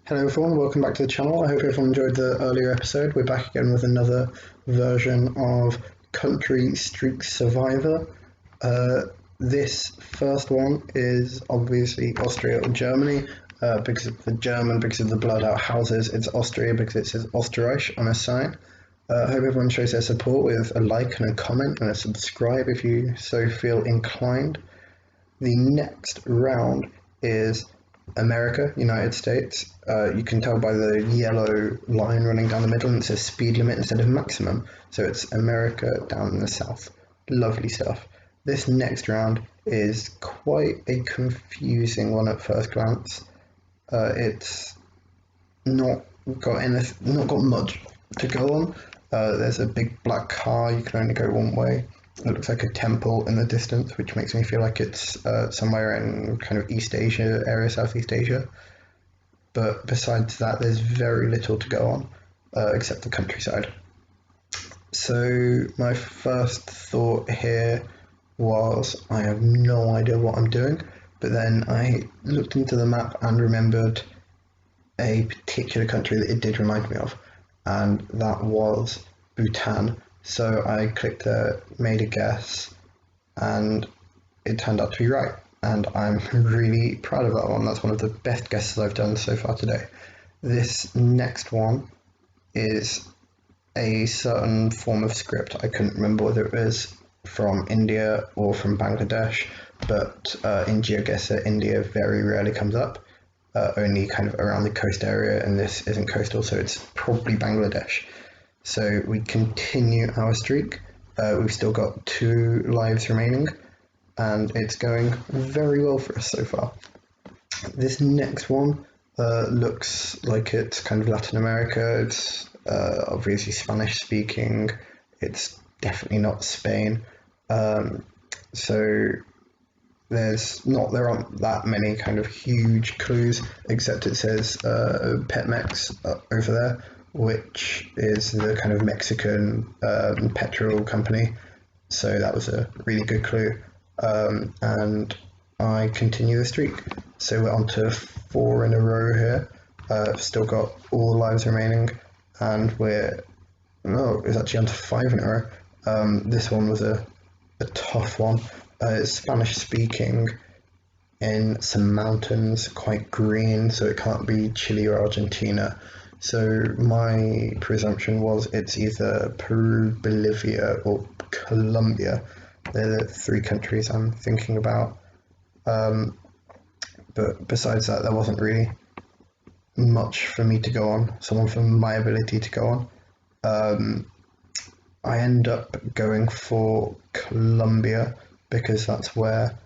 Hello everyone, welcome back to the channel. I hope everyone enjoyed the earlier episode. We're back again with another version of Country Streak Survivor. This first one is obviously Austria or Germany, because of the German, because of the blurred out houses. It's Austria because it says Österreich on a sign. I hope everyone shows their support with a like and a comment and a subscribe if you so feel inclined. The next round is America, United States. You can tell by the yellow line running down the middle, and it says speed limit instead of maximum. So it's America down in the south. Lovely stuff. This next round is quite a confusing one at first glance. It's not got much to go on. There's a big black car. You can only go one way. It looks like a temple in the distance, which makes me feel like it's somewhere in kind of East Asia area, Southeast Asia. But besides that, there's very little to go on, except the countryside. So my first thought here was, I have no idea what I'm doing, but then I looked into the map and remembered a particular country that it did remind me of, and that was Bhutan. So I clicked there, made a guess, and it turned out to be right. And I'm really proud of that one. That's one of the best guesses I've done so far today. This next one is a certain form of script. I couldn't remember whether it was from India or from Bangladesh, but in Geoguessr, India very rarely comes up, only kind of around the coast area, and this isn't coastal, so it's probably Bangladesh. So we continue our streak. We've still got 2 lives remaining, and it's going very well for us so far. This next one looks like it's kind of Latin America. It's obviously Spanish speaking. It's definitely not Spain. So there aren't that many kind of huge clues, except it says Petmex over there, which is the kind of Mexican petrol company. So that was a really good clue. And I continue the streak. So we're on to 4 in a row here. Still got all lives remaining, and it's actually on to 5 in a row. This one was a tough one. It's Spanish speaking in some mountains, quite green, so it can't be Chile or Argentina. So my presumption was it's either Peru, Bolivia, or Colombia. They're the 3 countries I'm thinking about. But besides that, there wasn't really much for me to go on, someone for my ability to go on. I end up going for Colombia because that's where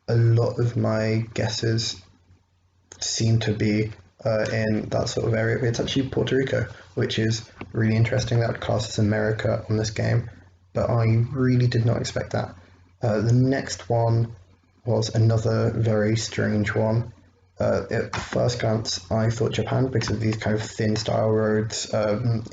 a lot of my guesses seem to be in that sort of area. It's actually Puerto Rico, which is really interesting. That would class as America on this game, but I really did not expect that. The next one was another very strange one. At first glance, I thought Japan, because of these kind of thin style roads.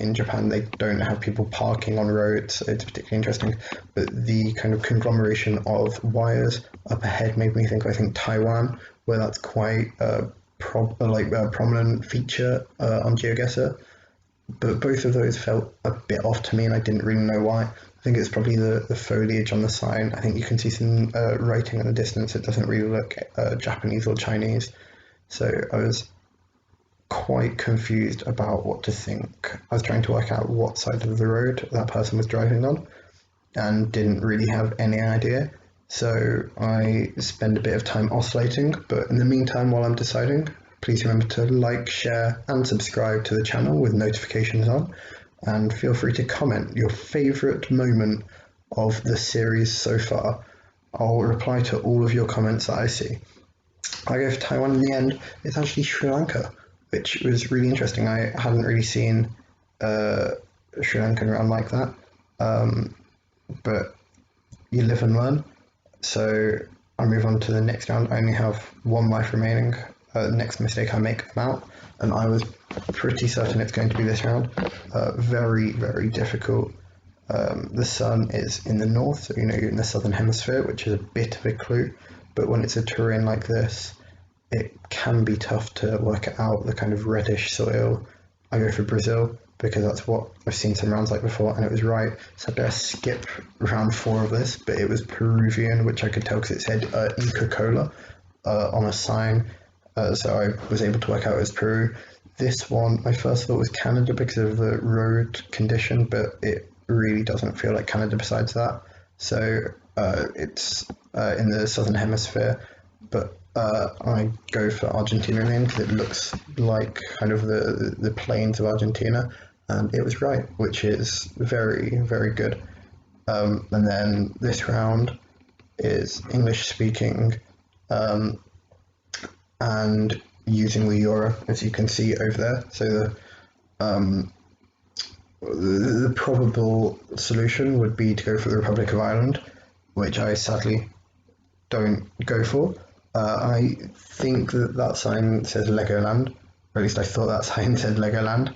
In Japan, they don't have people parking on roads. It's particularly interesting. But the kind of conglomeration of wires up ahead made me think, Taiwan, where that's quite a prominent feature on Geoguessr. But both of those felt a bit off to me, and I didn't really know why. I think it's probably the foliage on the sign. I think you can see some writing in the distance. It doesn't really look Japanese or Chinese. So I was quite confused about what to think. I was trying to work out what side of the road that person was driving on and didn't really have any idea. So I spend a bit of time oscillating, but in the meantime, while I'm deciding, please remember to like, share, and subscribe to the channel with notifications on, and feel free to comment your favourite moment of the series so far. I'll reply to all of your comments that I see. I go for Taiwan in the end. It's actually Sri Lanka, which was really interesting. I hadn't really seen Sri Lankan around like that, but you live and learn. So I move on to the next round. I only have 1 life remaining. The next mistake I make, I'm out, and I was pretty certain it's going to be this round. Very, very difficult. The sun is in the north, so you're in the southern hemisphere, which is a bit of a clue. But when it's a terrain like this, it can be tough to work it out, the kind of reddish soil. I go for Brazil because that's what I've seen some rounds like before, and it was right. Sadly, I skipped round 4 of this, but it was Peruvian, which I could tell because it said Inca Cola on a sign, so I was able to work out it was Peru. This one, I first thought was Canada because of the road condition, but it really doesn't feel like Canada besides that. So it's in the southern hemisphere, but I go for Argentina in the end because it looks like kind of the plains of Argentina, and it was right, which is very, very good. And then this round is English speaking and using the euro, as you can see over there. So the probable solution would be to go for the Republic of Ireland, which I sadly don't go for. I think that sign says Legoland, or at least I thought that sign said Legoland,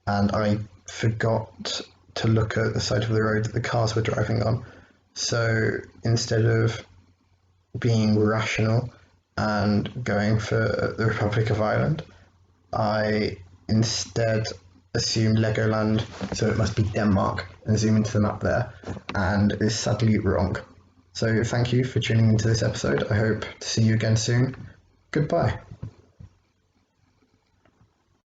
and I forgot to look at the side of the road that the cars were driving on. So instead of being rational and going for the Republic of Ireland, I instead assumed Legoland, so it must be Denmark, and zoom into the map there, and is sadly wrong. So thank you for tuning into this episode. I hope to see you again soon. Goodbye.